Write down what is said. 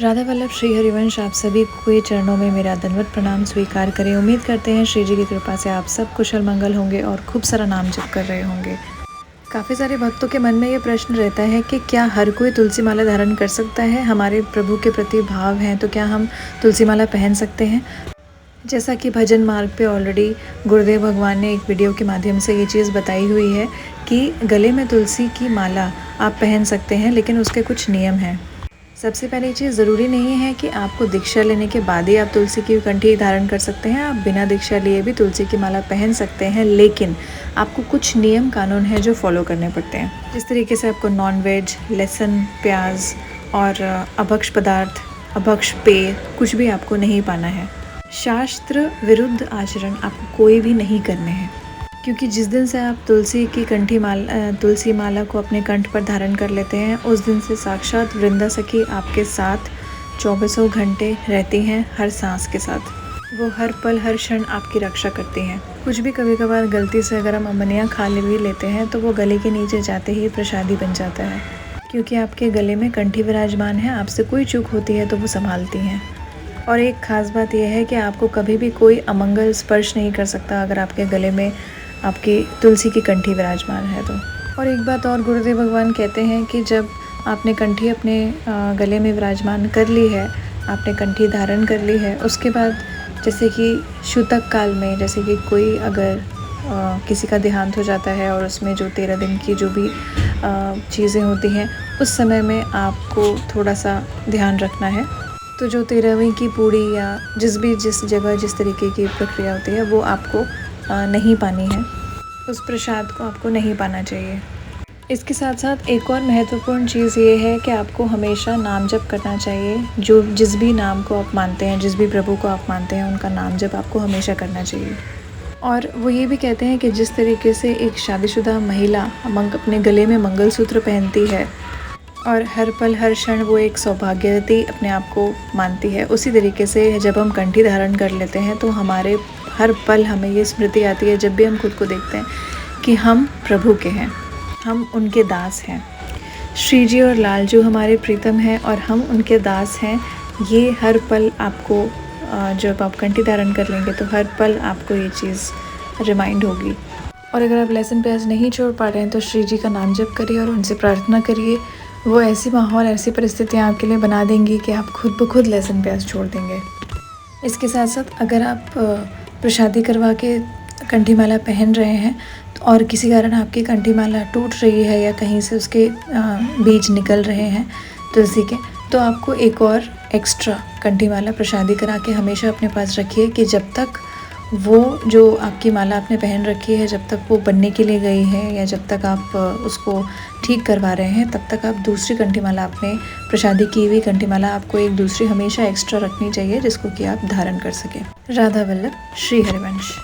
राधा वल्लभ श्री हरिवंश आप सभी के चरणों में मेरा दंडवत प्रणाम स्वीकार करें। उम्मीद करते हैं श्री जी की कृपा से आप सब कुशल मंगल होंगे और खूब सारा नाम जप कर रहे होंगे। काफ़ी सारे भक्तों के मन में ये प्रश्न रहता है कि क्या हर कोई तुलसी माला धारण कर सकता है? हमारे प्रभु के प्रति भाव हैं तो क्या हम तुलसी माला पहन सकते हैं? जैसा कि भजन मार्ग पे ऑलरेडी गुरुदेव भगवान ने एक वीडियो के माध्यम से ये चीज़ बताई हुई है कि गले में तुलसी की माला आप पहन सकते हैं, लेकिन उसके कुछ नियम हैं। सबसे पहली चीज़, ज़रूरी नहीं है कि आपको दीक्षा लेने के बाद ही आप तुलसी की कंठी धारण कर सकते हैं। आप बिना दीक्षा लिए भी तुलसी की माला पहन सकते हैं, लेकिन आपको कुछ नियम कानून है जो फॉलो करने पड़ते हैं। जिस तरीके से आपको नॉनवेज, लहसुन, प्याज और अभक्ष पदार्थ, अभक्ष पेय कुछ भी आपको नहीं पाना है। शास्त्र विरुद्ध आचरण आपको कोई भी नहीं करने हैं, क्योंकि जिस दिन से आप तुलसी माला को अपने कंठ पर धारण कर लेते हैं, उस दिन से साक्षात वृंदा सखी आपके साथ 24 घंटे रहती हैं, हर सांस के साथ। वो हर पल हर क्षण आपकी रक्षा करती हैं। कुछ भी कभी कभार गलती से अगर हम अमनिया खा भी लेते हैं तो वो गले के नीचे जाते ही प्रसादी बन जाता है, क्योंकि आपके गले में कंठी विराजमान है। आपसे कोई चूक होती है तो वो संभालती हैं। और एक ख़ास बात यह है कि आपको कभी भी कोई अमंगल स्पर्श नहीं कर सकता अगर आपके गले में आपकी तुलसी की कंठी विराजमान है तो। और एक बात और, गुरुदेव भगवान कहते हैं कि जब आपने कंठी अपने गले में विराजमान कर ली है, आपने कंठी धारण कर ली है, उसके बाद जैसे कि शूतक काल में, जैसे कि कोई अगर किसी का देहांत हो जाता है और उसमें जो 13 दिन की जो भी चीज़ें होती हैं, उस समय में आपको थोड़ा सा ध्यान रखना है। तो जो 13वीं की पूड़ी या जिस जगह जिस तरीके की प्रक्रिया होती है वो आपको नहीं पानी है, उस प्रसाद को आपको नहीं पाना चाहिए। इसके साथ साथ एक और महत्वपूर्ण चीज़ ये है कि आपको हमेशा नाम जप करना चाहिए। जो जिस भी नाम को आप मानते हैं, जिस भी प्रभु को आप मानते हैं, उनका नाम जप आपको हमेशा करना चाहिए। और वो ये भी कहते हैं कि जिस तरीके से एक शादीशुदा महिला अपने गले में मंगलसूत्र पहनती है और हर पल हर क्षण वो एक सौभाग्यवती अपने आप को मानती है, उसी तरीके से जब हम कंठी धारण कर लेते हैं तो हमारे हर पल हमें ये स्मृति आती है, जब भी हम खुद को देखते हैं, कि हम प्रभु के हैं, हम उनके दास हैं। श्री जी और लाल जी हमारे प्रीतम हैं और हम उनके दास हैं। ये हर पल आपको, जब आप कंठी धारण कर लेंगे तो हर पल आपको ये चीज़ रिमाइंड होगी। और अगर आप लहसुन प्याज नहीं छोड़ पा रहे हैं तो श्री जी का नाम जप करिए और उनसे प्रार्थना करिए। वो ऐसी माहौल, ऐसी परिस्थितियाँ आपके लिए बना देंगी कि आप खुद ब खुद लहसुन प्याज छोड़ देंगे। इसके साथ साथ अगर आप प्रसादी करवा के कंठी माला पहन रहे हैं और किसी कारण आपकी कंठी माला टूट रही है या कहीं से उसके बीज निकल रहे हैं तुलसी के, तो आपको एक और एक्स्ट्रा कंठी माला प्रसादी करा के हमेशा अपने पास रखिए कि जब तक वो जो आपकी माला आपने पहन रखी है, जब तक वो बनने के लिए गई है या जब तक आप उसको ठीक करवा रहे हैं, तब तक आप दूसरी कंठी माला, आपने प्रसादी की हुई कंठी माला आपको एक दूसरी हमेशा एक्स्ट्रा रखनी चाहिए, जिसको कि आप धारण कर सकें। राधा वल्लभ श्री हरिवंश।